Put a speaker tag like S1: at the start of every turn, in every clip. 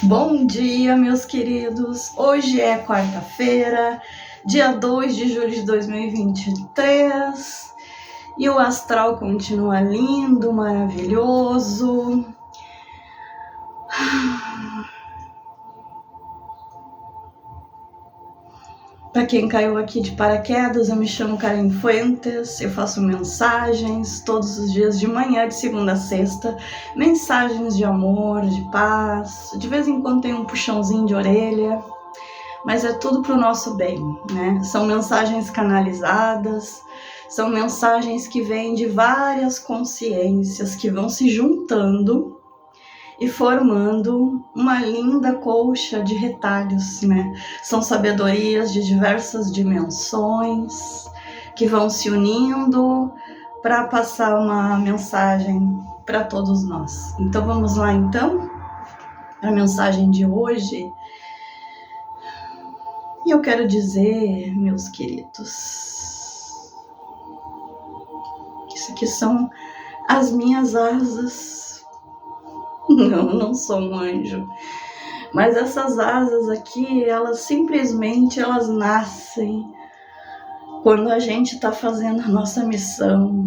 S1: Bom dia, meus queridos. Hoje é quarta-feira, dia 2 de julho de 2023, e o astral continua lindo, maravilhoso. Para quem caiu aqui de paraquedas, eu me chamo Karen Fuentes, eu faço mensagens todos os dias de manhã, de segunda a sexta, mensagens de amor, de paz, de vez em quando tem um puxãozinho de orelha, mas é tudo para o nosso bem, né? São mensagens canalizadas, são mensagens que vêm de várias consciências que vão se juntando e formando uma linda colcha de retalhos, né? São sabedorias de diversas dimensões que vão se unindo para passar uma mensagem para todos nós. Então vamos lá então, a mensagem de hoje. E eu quero dizer, meus queridos, que isso aqui são as minhas asas. Não sou um anjo. Mas essas asas aqui, elas simplesmente nascem quando a gente está fazendo a nossa missão,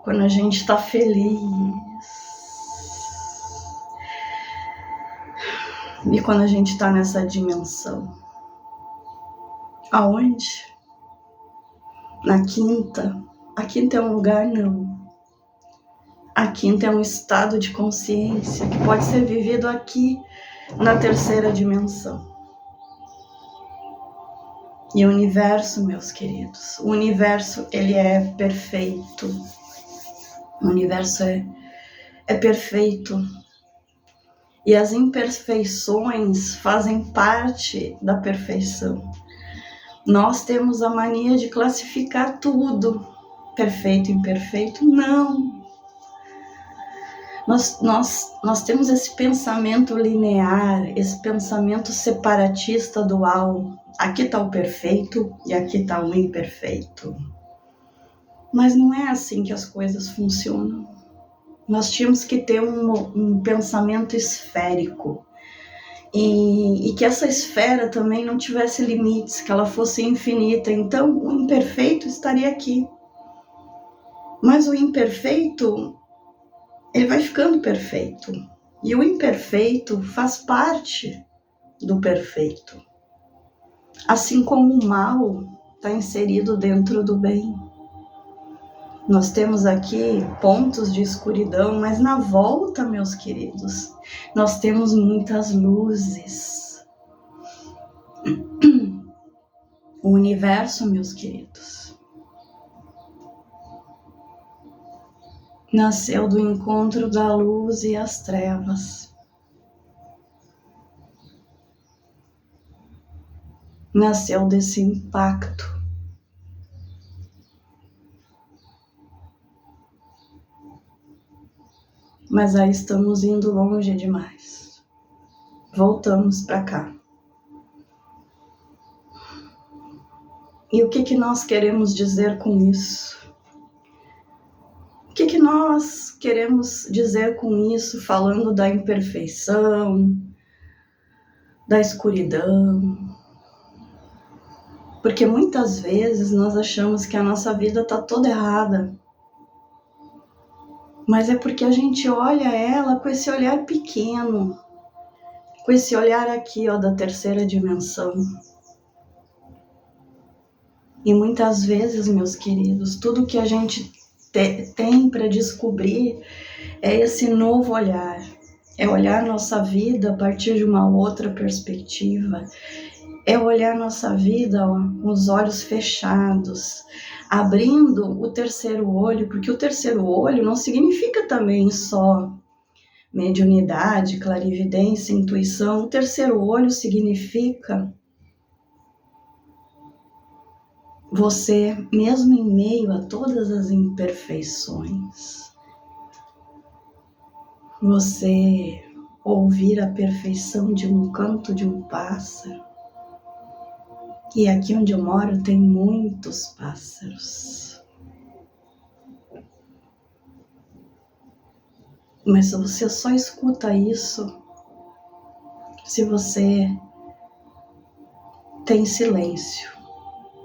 S1: quando a gente está feliz e quando a gente está nessa dimensão. Aonde? Na quinta. A quinta é um lugar, não. A quinta é um estado de consciência que pode ser vivido aqui na terceira dimensão. E o universo, meus queridos, o universo, ele é perfeito. O universo é perfeito. E as imperfeições fazem parte da perfeição. Nós temos a mania de classificar tudo. Perfeito, imperfeito, não. Nós temos esse pensamento linear, esse pensamento separatista dual. Aqui está o perfeito e aqui está o imperfeito. Mas não é assim que as coisas funcionam. Nós tínhamos que ter um pensamento esférico. E que essa esfera também não tivesse limites, que ela fosse infinita. Então o imperfeito estaria aqui. Mas o imperfeito, ele vai ficando perfeito. E o imperfeito faz parte do perfeito. Assim como o mal está inserido dentro do bem. Nós temos aqui pontos de escuridão, mas na volta, meus queridos, nós temos muitas luzes. O universo, meus queridos, nasceu do encontro da luz e as trevas. Nasceu desse impacto. Mas aí estamos indo longe demais. Voltamos para cá. E o que nós queremos dizer com isso? O que nós queremos dizer com isso, falando da imperfeição, da escuridão? Porque muitas vezes nós achamos que a nossa vida está toda errada. Mas é porque a gente olha ela com esse olhar pequeno, com esse olhar aqui, ó, da terceira dimensão. E muitas vezes, meus queridos, tudo que a gente tem para descobrir é esse novo olhar. É olhar nossa vida a partir de uma outra perspectiva. É olhar nossa vida, ó, com os olhos fechados, abrindo o terceiro olho, porque o terceiro olho não significa também só mediunidade, clarividência, intuição. O terceiro olho significa você, mesmo em meio a todas as imperfeições, você ouvir a perfeição de um canto de um pássaro. E aqui onde eu moro tem muitos pássaros. Mas se você só escuta isso, se você tem silêncio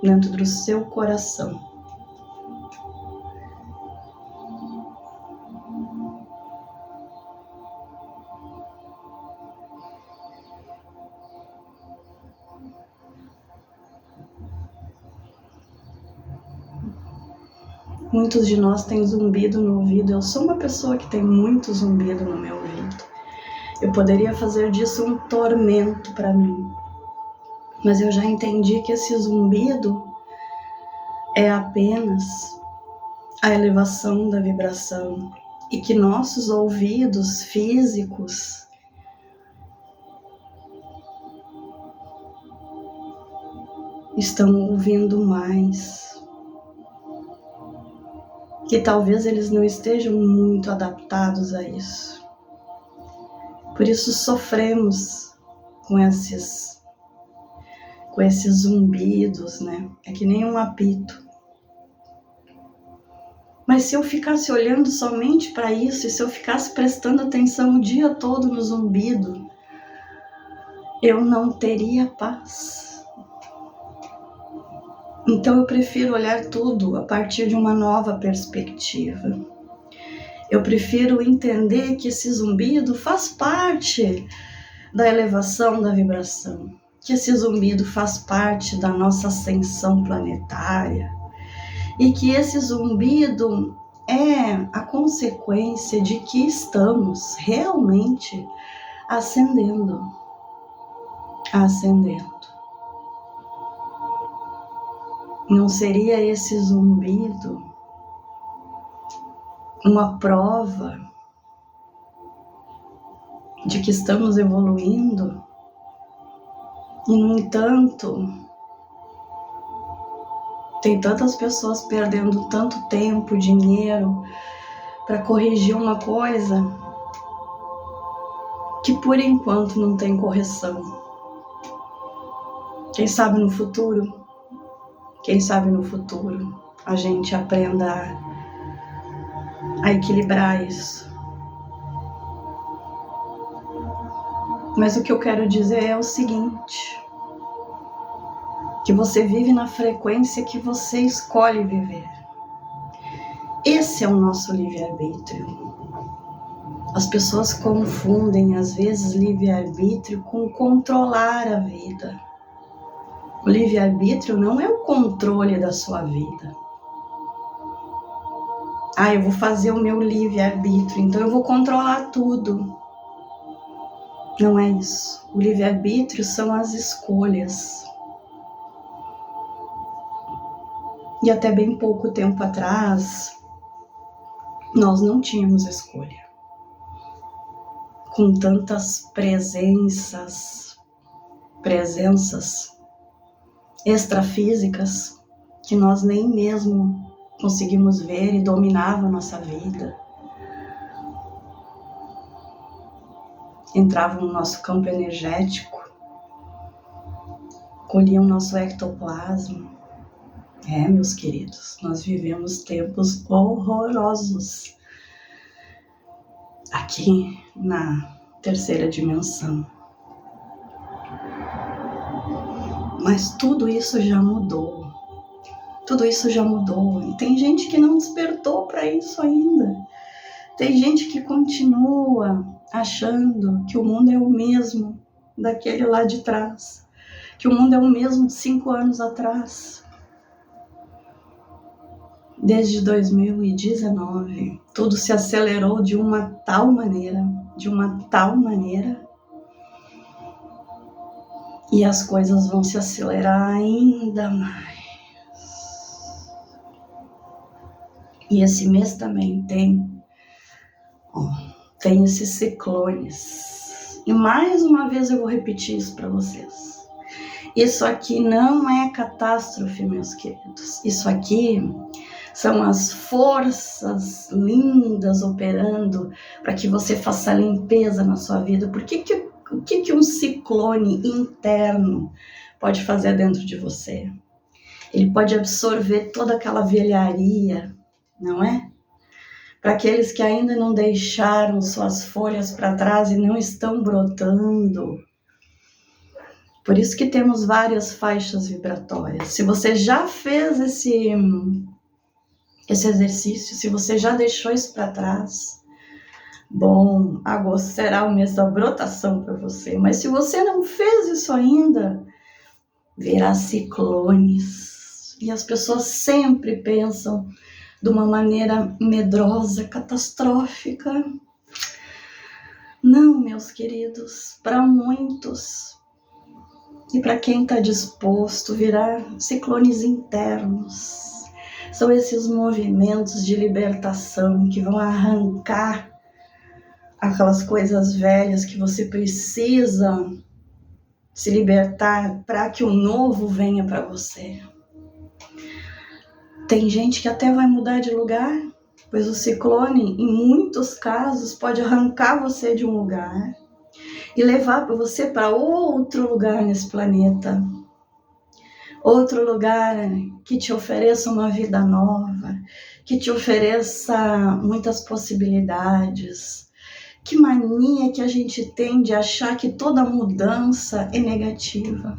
S1: dentro do seu coração. Muitos de nós têm zumbido no ouvido. Eu sou uma pessoa que tem muito zumbido no meu ouvido. Eu poderia fazer disso um tormento para mim. Mas eu já entendi que esse zumbido é apenas a elevação da vibração. E que nossos ouvidos físicos estão ouvindo mais. Que talvez eles não estejam muito adaptados a isso. Por isso sofremos com esses zumbidos, né? É que nem um apito. Mas se eu ficasse olhando somente para isso, e se eu ficasse prestando atenção o dia todo no zumbido, eu não teria paz. Então eu prefiro olhar tudo a partir de uma nova perspectiva. Eu prefiro entender que esse zumbido faz parte da elevação da vibração, que esse zumbido faz parte da nossa ascensão planetária e que esse zumbido é a consequência de que estamos realmente ascendendo. Não seria esse zumbido uma prova de que estamos evoluindo? E, no entanto, tem tantas pessoas perdendo tanto tempo, dinheiro, para corrigir uma coisa que, por enquanto, não tem correção. Quem sabe no futuro a gente aprenda a equilibrar isso. Mas o que eu quero dizer é o seguinte, que você vive na frequência que você escolhe viver. Esse é o nosso livre-arbítrio. As pessoas confundem, às vezes, livre-arbítrio com controlar a vida. O livre-arbítrio não é o controle da sua vida. Eu vou fazer o meu livre-arbítrio, então eu vou controlar tudo. Não é isso. O livre-arbítrio são as escolhas. E até bem pouco tempo atrás, nós não tínhamos escolha. Com tantas presenças extrafísicas que nós nem mesmo conseguimos ver e dominava a nossa vida. Entravam no nosso campo energético, colhiam nosso ectoplasma. Meus queridos, nós vivemos tempos horrorosos aqui na terceira dimensão. Mas tudo isso já mudou. E tem gente que não despertou para isso ainda. Tem gente que continua achando que o mundo é o mesmo daquele lá de trás. Que o mundo é o mesmo de 5 anos atrás. Desde 2019, tudo se acelerou de uma tal maneira, e as coisas vão se acelerar ainda mais. E esse mês também tem esses ciclones. E mais uma vez eu vou repetir isso para vocês. Isso aqui não é catástrofe, meus queridos. Isso aqui são as forças lindas operando para que você faça a limpeza na sua vida. O que um ciclone interno pode fazer dentro de você? Ele pode absorver toda aquela velharia, não é? Para aqueles que ainda não deixaram suas folhas para trás e não estão brotando, Por isso que temos várias faixas vibratórias. Se você já fez esse exercício, se você já deixou isso para trás, bom, agosto será o mês da brotação para você. Mas se você não fez isso ainda, virá ciclones. E as pessoas sempre pensam de uma maneira medrosa, catastrófica. Não, meus queridos, para muitos, e para quem está disposto, virá ciclones internos. São esses movimentos de libertação que vão arrancar aquelas coisas velhas que você precisa se libertar para que o novo venha para você. Tem gente que até vai mudar de lugar, pois o ciclone, em muitos casos, pode arrancar você de um lugar e levar você para outro lugar nesse planeta. Outro lugar que te ofereça uma vida nova, que te ofereça muitas possibilidades. Que mania que a gente tem de achar que toda mudança é negativa.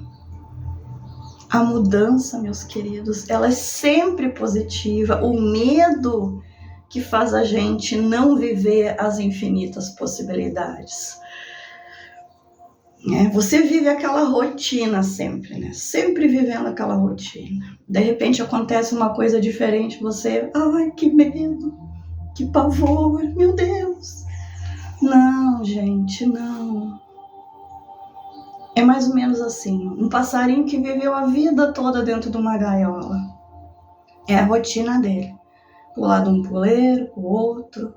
S1: A mudança, meus queridos, ela é sempre positiva. O medo que faz a gente não viver as infinitas possibilidades. Você vive aquela rotina sempre, né? Sempre vivendo aquela rotina. De repente acontece uma coisa diferente, você... Ai, que medo, que pavor, meu Deus. Não, gente, não. É mais ou menos assim. Um passarinho que viveu a vida toda dentro de uma gaiola. É a rotina dele. Pular de um puleiro pro outro,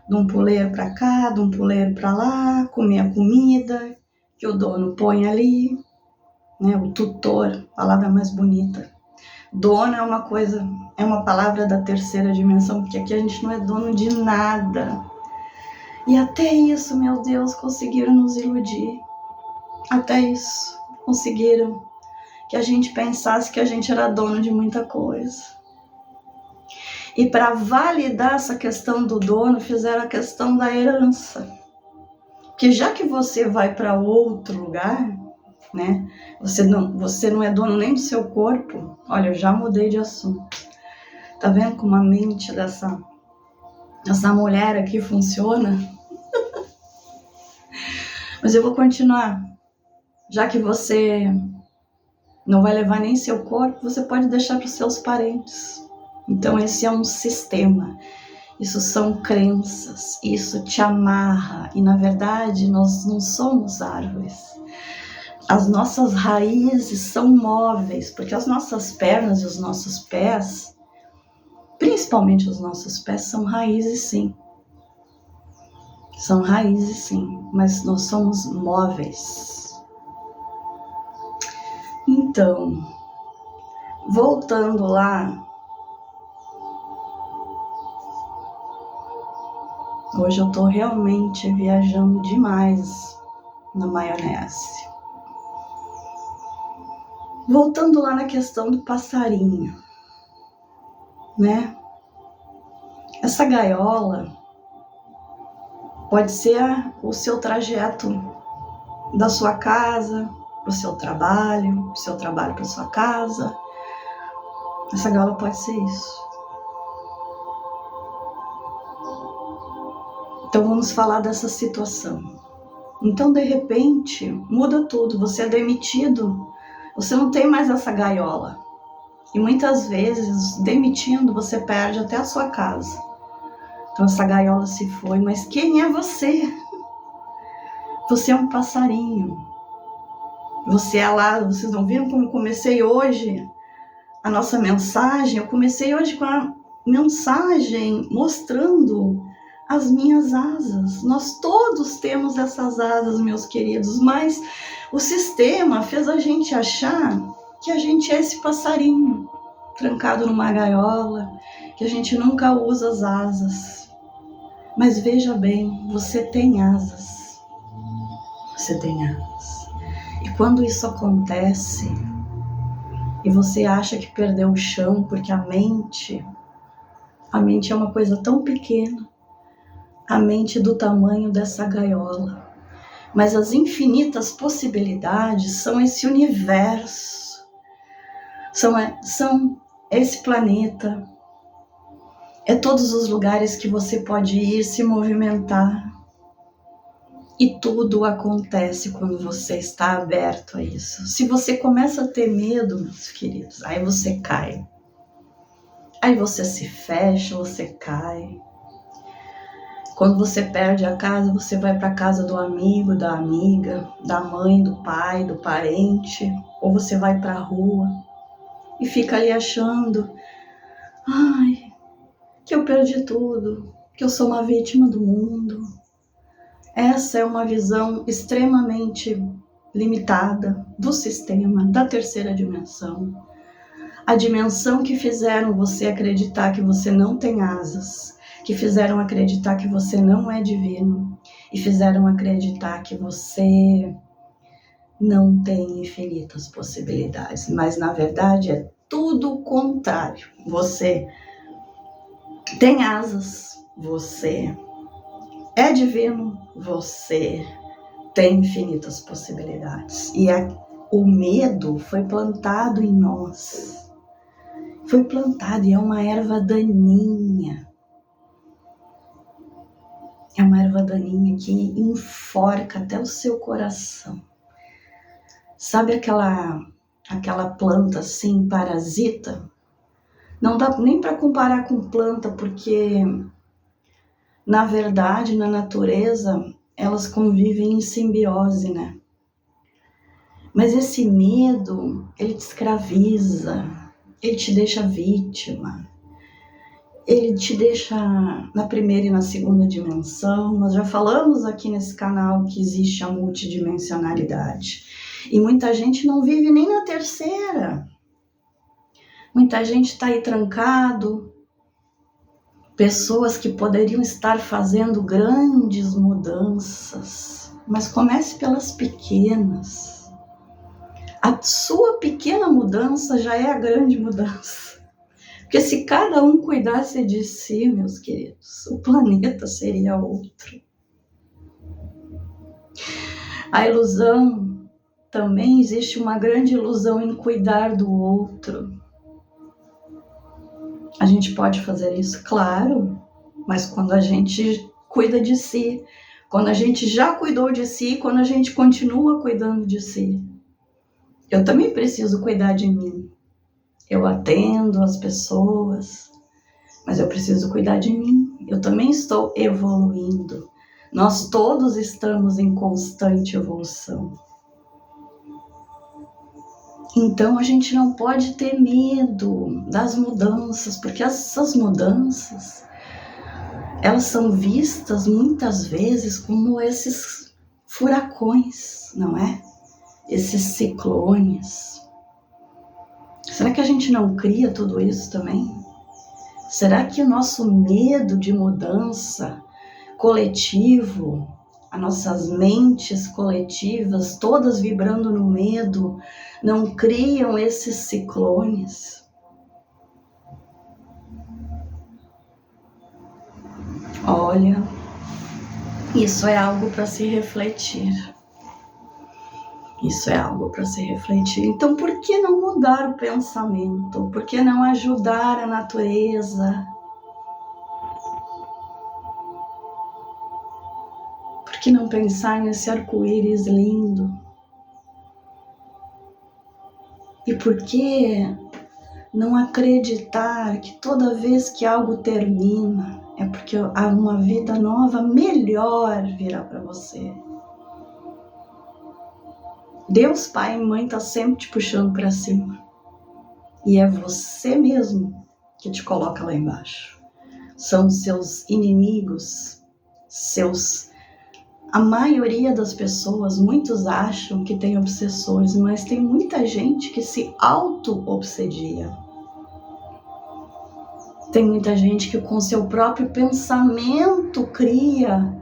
S1: de um puleiro para cá, de um puleiro para lá, comer a comida que o dono põe ali, né? O tutor, palavra mais bonita. Dono é uma coisa, é uma palavra da terceira dimensão, porque aqui a gente não é dono de nada. E até isso, meu Deus, conseguiram nos iludir. Até isso, conseguiram que a gente pensasse que a gente era dono de muita coisa. E para validar essa questão do dono, fizeram a questão da herança. Porque já que você vai para outro lugar, né? Você não é dono nem do seu corpo. Olha, eu já mudei de assunto. Tá vendo como a mente dessa mulher aqui funciona? Mas eu vou continuar. Já que você não vai levar nem seu corpo, você pode deixar para os seus parentes. Então esse é um sistema. Isso são crenças, isso te amarra. E na verdade nós não somos árvores. As nossas raízes são móveis, porque as nossas pernas e os nossos pés, principalmente os nossos pés, são raízes sim. São raízes sim, mas nós somos móveis. Então, voltando lá, hoje eu tô realmente viajando demais na maionese. Voltando lá na questão do passarinho, né? Essa gaiola pode ser o seu trajeto da sua casa para o seu trabalho para sua casa. Essa gaiola pode ser isso. Então vamos falar dessa situação. Então de repente muda tudo, você é demitido, você não tem mais essa gaiola. E muitas vezes demitindo você perde até a sua casa. Então essa gaiola se foi, mas quem é você? Você é um passarinho. Você é lá, vocês não viram como eu comecei hoje a nossa mensagem? Eu comecei hoje com a mensagem mostrando as minhas asas. Nós todos temos essas asas, meus queridos, mas o sistema fez a gente achar que a gente é esse passarinho trancado numa gaiola, que a gente nunca usa as asas. Mas veja bem, você tem asas. Você tem asas. E quando isso acontece, e você acha que perdeu o chão, porque a mente é uma coisa tão pequena, a mente do tamanho dessa gaiola. Mas as infinitas possibilidades são esse universo, são esse planeta, é todos os lugares que você pode ir se movimentar. E tudo acontece quando você está aberto a isso. Se você começa a ter medo, meus queridos, aí você cai. Aí você se fecha, você cai. Quando você perde a casa, você vai para a casa do amigo, da amiga, da mãe, do pai, do parente, ou você vai para a rua e fica ali achando, ai, que eu perdi tudo, que eu sou uma vítima do mundo. Essa é uma visão extremamente limitada do sistema, da terceira dimensão. A dimensão que fizeram você acreditar que você não tem asas, que fizeram acreditar que você não é divino e fizeram acreditar que você não tem infinitas possibilidades. Mas na verdade é tudo o contrário. Você tem asas, você é divino, você tem infinitas possibilidades. E o medo foi plantado em nós. Foi plantado e é uma erva daninha. É uma erva daninha que enforca até o seu coração. Sabe aquela planta assim, parasita? Não dá nem para comparar com planta, porque na verdade, na natureza, elas convivem em simbiose, né? Mas esse medo, ele te escraviza, ele te deixa vítima, ele te deixa na primeira e na segunda dimensão. Nós já falamos aqui nesse canal que existe a multidimensionalidade. E muita gente não vive nem na terceira. Muita gente está aí trancado. Pessoas que poderiam estar fazendo grandes mudanças. Mas comece pelas pequenas. A sua pequena mudança já é a grande mudança. Porque se cada um cuidasse de si, meus queridos, o planeta seria outro. A ilusão, também existe uma grande ilusão em cuidar do outro. A gente pode fazer isso, claro, mas quando a gente cuida de si, quando a gente já cuidou de si, quando a gente continua cuidando de si. Eu também preciso cuidar de mim. Eu atendo as pessoas, mas eu preciso cuidar de mim. Eu também estou evoluindo. Nós todos estamos em constante evolução. Então a gente não pode ter medo das mudanças, porque essas mudanças, elas são vistas muitas vezes como esses furacões, não é? Esses ciclones. Será que a gente não cria tudo isso também? Será que o nosso medo de mudança coletivo, as nossas mentes coletivas, todas vibrando no medo, não criam esses ciclones? Olha, isso é algo para se refletir. Isso é algo para se refletir. Então, por que não mudar o pensamento? Por que não ajudar a natureza? Por que não pensar nesse arco-íris lindo? E por que não acreditar que toda vez que algo termina, é porque há uma vida nova, melhor virá para você? Deus, Pai e Mãe está sempre te puxando para cima. E é você mesmo que te coloca lá embaixo. São seus inimigos, A maioria das pessoas, muitos acham que tem obsessores, mas tem muita gente que se auto-obsedia. Tem muita gente que com seu próprio pensamento cria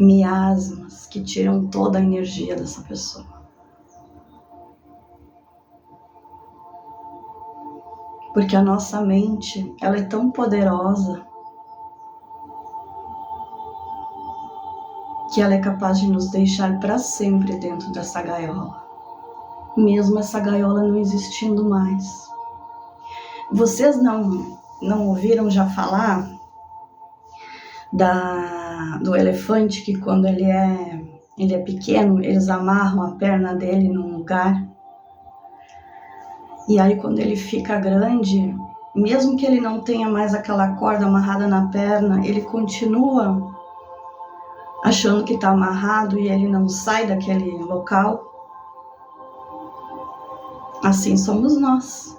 S1: miasmas que tiram toda a energia dessa pessoa. Porque a nossa mente, ela é tão poderosa que ela é capaz de nos deixar para sempre dentro dessa gaiola, mesmo essa gaiola não existindo mais. Vocês não ouviram já falar do elefante que quando ele é pequeno, eles amarram a perna dele num lugar? E aí quando ele fica grande, mesmo que ele não tenha mais aquela corda amarrada na perna, ele continua achando que está amarrado e ele não sai daquele local. Assim somos nós.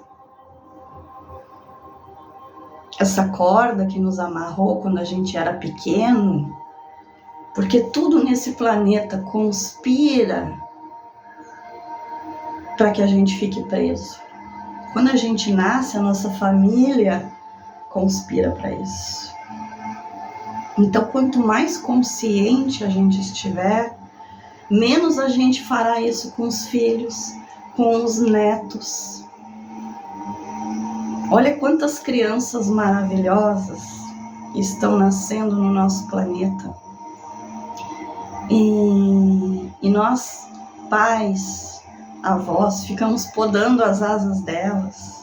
S1: Essa corda que nos amarrou quando a gente era pequeno, porque tudo nesse planeta conspira para que a gente fique preso. Quando a gente nasce, a nossa família conspira para isso. Então, quanto mais consciente a gente estiver, menos a gente fará isso com os filhos, com os netos. Olha quantas crianças maravilhosas estão nascendo no nosso planeta. E nós, pais, avós, ficamos podando as asas delas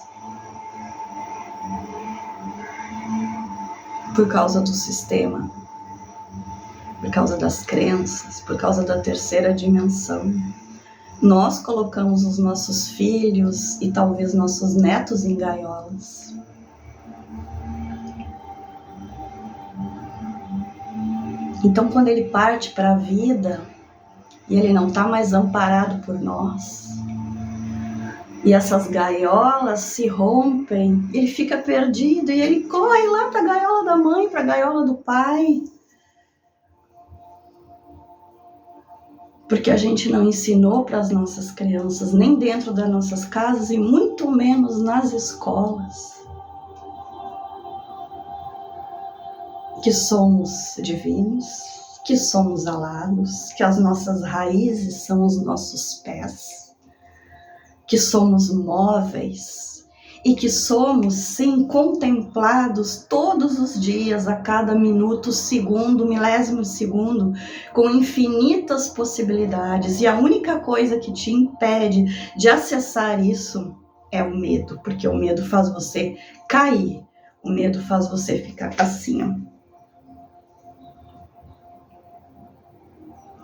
S1: por causa do sistema, por causa das crenças, por causa da terceira dimensão. Nós colocamos os nossos filhos e talvez nossos netos em gaiolas. Então, quando ele parte para a vida e ele não está mais amparado por nós, e essas gaiolas se rompem, ele fica perdido e ele corre lá para a gaiola da mãe, para a gaiola do pai. Porque a gente não ensinou para as nossas crianças, nem dentro das nossas casas e muito menos nas escolas, que somos divinos, que somos alados, que as nossas raízes são os nossos pés, que somos móveis e que somos, sim, contemplados todos os dias, a cada minuto, segundo, milésimo de segundo, com infinitas possibilidades. E a única coisa que te impede de acessar isso é o medo, porque o medo faz você cair, o medo faz você ficar assim, ó.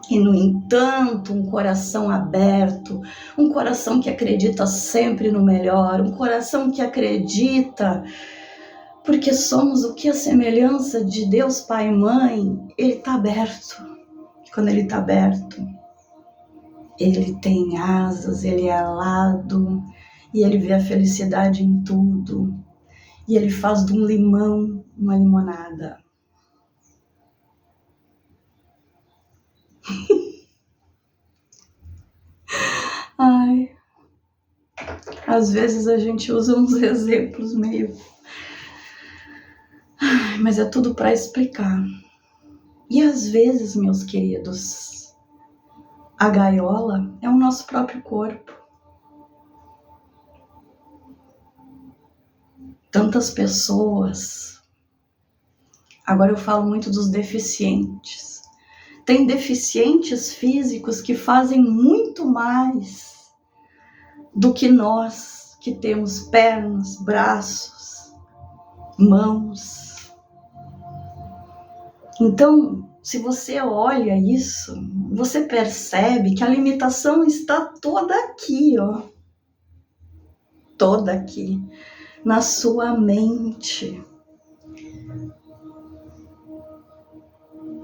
S1: E, no entanto, um coração aberto, um coração que acredita sempre no melhor, um coração que acredita, porque somos o que a semelhança de Deus Pai e Mãe, ele está aberto. Quando ele está aberto, ele tem asas, ele é alado, e ele vê a felicidade em tudo. E ele faz de um limão uma limonada. Ai, às vezes a gente usa uns exemplos meio... mas é tudo para explicar. E às vezes, meus queridos, a gaiola é o nosso próprio corpo. Tantas pessoas... Agora eu falo muito dos deficientes. Tem deficientes físicos que fazem muito mais do que nós, que temos pernas, braços, mãos. Então, se você olha isso, você percebe que a limitação está toda aqui, ó. Toda aqui, na sua mente.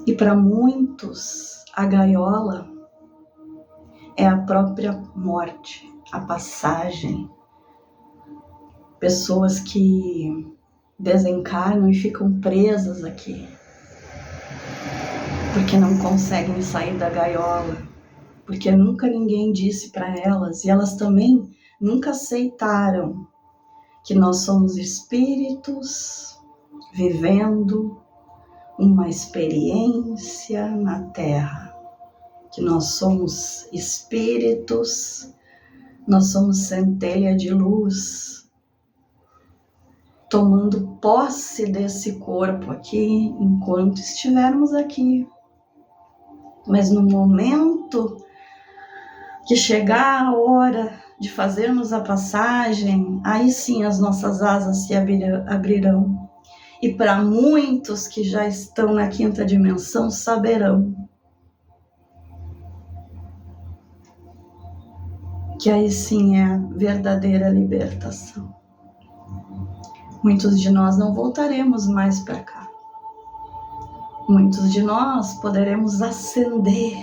S1: E para muitos, a gaiola é a própria morte, a passagem. Pessoas que desencarnam e ficam presas aqui, porque não conseguem sair da gaiola, porque nunca ninguém disse para elas, e elas também nunca aceitaram que nós somos espíritos vivendo uma experiência na Terra, que nós somos espíritos, nós somos centelha de luz, tomando posse desse corpo aqui, enquanto estivermos aqui. Mas no momento que chegar a hora de fazermos a passagem, aí sim as nossas asas se abrirão. E para muitos que já estão na quinta dimensão, saberão que aí sim é a verdadeira libertação. Muitos de nós não voltaremos mais para cá. Muitos de nós poderemos ascender.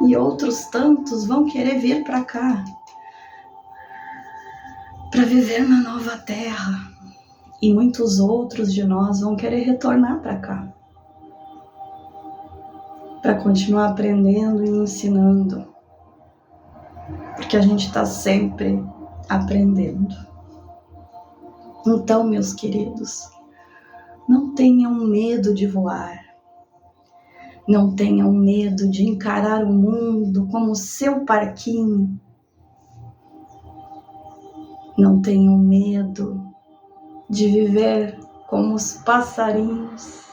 S1: E outros tantos vão querer vir para cá, para viver na nova terra. E muitos outros de nós vão querer retornar para cá, para continuar aprendendo e ensinando, porque a gente está sempre aprendendo. Então, meus queridos, não tenham medo de voar, não tenham medo de encarar o mundo como seu parquinho, não tenham medo de viver como os passarinhos,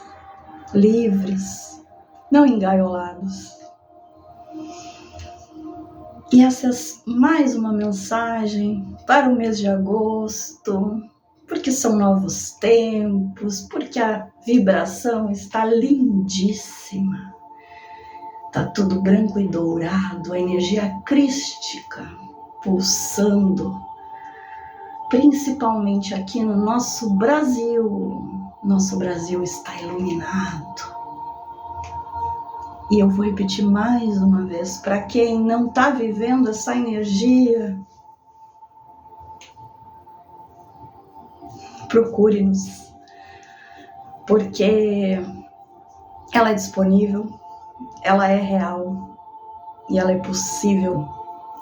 S1: livres, não engaiolados. E essa é mais uma mensagem para o mês de agosto, porque são novos tempos, porque a vibração está lindíssima. Está tudo branco e dourado, a energia crística pulsando, principalmente aqui no nosso Brasil. Nosso Brasil está iluminado. E eu vou repetir mais uma vez, para quem não está vivendo essa energia, procure-nos, porque ela é disponível, ela é real e ela é possível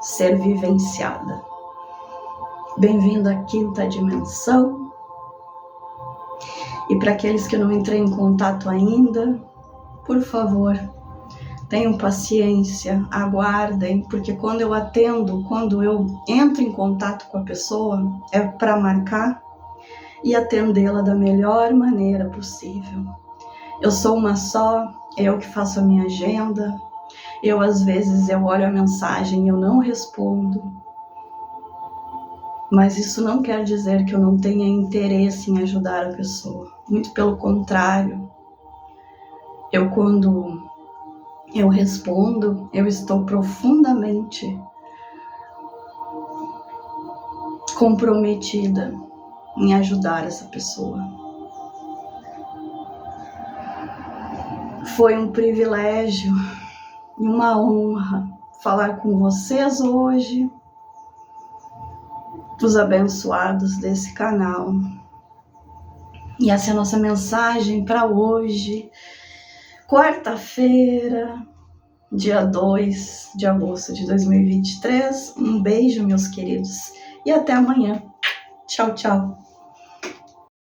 S1: ser vivenciada. Bem-vindo à quinta dimensão. E para aqueles que não entrem em contato ainda, por favor, tenham paciência, aguardem, porque quando eu atendo, quando eu entro em contato com a pessoa, é para marcar e atendê-la da melhor maneira possível. Eu sou uma só, eu que faço a minha agenda, às vezes eu olho a mensagem e eu não respondo, mas isso não quer dizer que eu não tenha interesse em ajudar a pessoa, muito pelo contrário. Quando eu respondo, eu estou profundamente comprometida em ajudar essa pessoa. Foi um privilégio e uma honra falar com vocês hoje, os abençoados desse canal. E essa é a nossa mensagem para hoje, quarta-feira, dia 2 de agosto de 2023. Um beijo, meus queridos, e até amanhã. Tchau, tchau.